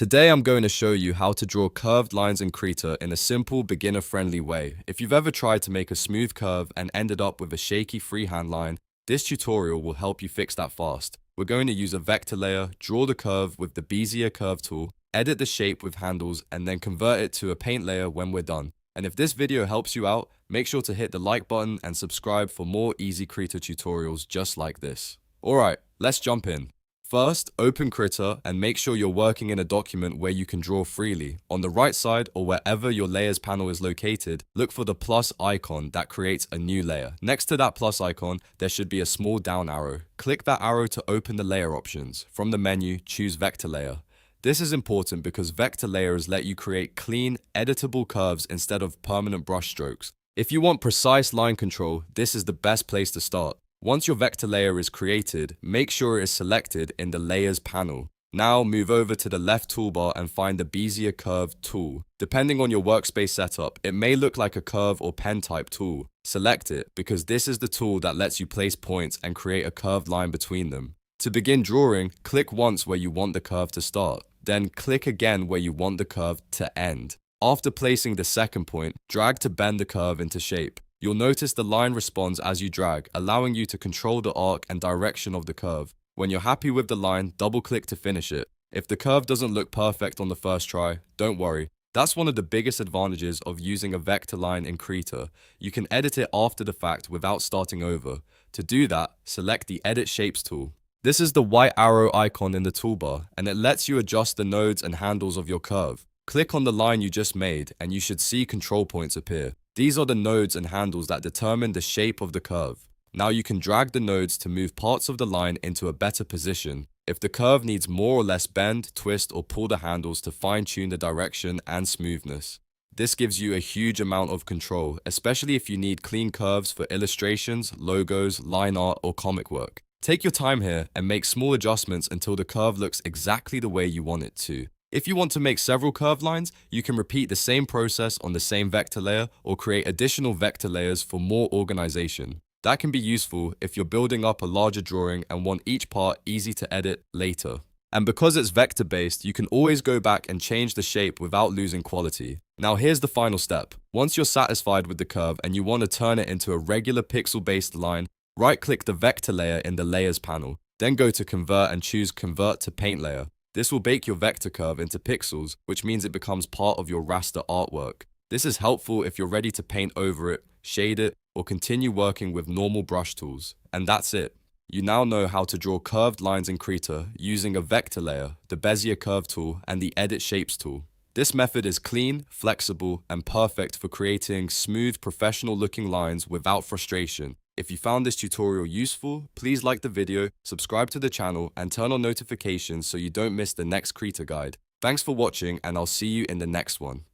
Today I'm going to show you how to draw curved lines in Krita in a simple, beginner-friendly way. If you've ever tried to make a smooth curve and ended up with a shaky freehand line, this tutorial will help you fix that fast. We're going to use a vector layer, draw the curve with the Bezier Curve Tool, edit the shape with handles, and then convert it to a paint layer when we're done. And if this video helps you out, make sure to hit the like button and subscribe for more easy Krita tutorials just like this. Alright, let's jump in. First, open Krita and make sure you're working in a document where you can draw freely. On the right side or wherever your layers panel is located, look for the plus icon that creates a new layer. Next to that plus icon, there should be a small down arrow. Click that arrow to open the layer options. From the menu, choose vector layer. This is important because vector layers let you create clean, editable curves instead of permanent brush strokes. If you want precise line control, this is the best place to start. Once your vector layer is created, make sure it is selected in the Layers panel. Now move over to the left toolbar and find the Bezier Curve Tool. Depending on your workspace setup, it may look like a curve or pen type tool. Select it because this is the tool that lets you place points and create a curved line between them. To begin drawing, click once where you want the curve to start. Then click again where you want the curve to end. After placing the second point, drag to bend the curve into shape. You'll notice the line responds as you drag, allowing you to control the arc and direction of the curve. When you're happy with the line, double-click to finish it. If the curve doesn't look perfect on the first try, don't worry. That's one of the biggest advantages of using a vector line in Krita. You can edit it after the fact without starting over. To do that, select the Edit Shapes tool. This is the white arrow icon in the toolbar, and it lets you adjust the nodes and handles of your curve. Click on the line you just made, and you should see control points appear. These are the nodes and handles that determine the shape of the curve. Now you can drag the nodes to move parts of the line into a better position. If the curve needs more or less bend, twist, or pull the handles to fine-tune the direction and smoothness. This gives you a huge amount of control, especially if you need clean curves for illustrations, logos, line art, or comic work. Take your time here and make small adjustments until the curve looks exactly the way you want it to. If you want to make several curved lines, you can repeat the same process on the same vector layer or create additional vector layers for more organization. That can be useful if you're building up a larger drawing and want each part easy to edit later. And because it's vector-based, you can always go back and change the shape without losing quality. Now here's the final step. Once you're satisfied with the curve and you want to turn it into a regular pixel-based line, right-click the vector layer in the Layers panel. Then go to Convert and choose Convert to Paint Layer. This will bake your vector curve into pixels, which means it becomes part of your raster artwork. This is helpful if you're ready to paint over it, shade it, or continue working with normal brush tools. And that's it. You now know how to draw curved lines in Krita using a vector layer, the Bezier Curve Tool, and the Edit Shapes tool. This method is clean, flexible, and perfect for creating smooth, professional-looking lines without frustration. If you found this tutorial useful, please like the video, subscribe to the channel, and turn on notifications so you don't miss the next Krita guide. Thanks for watching, and I'll see you in the next one.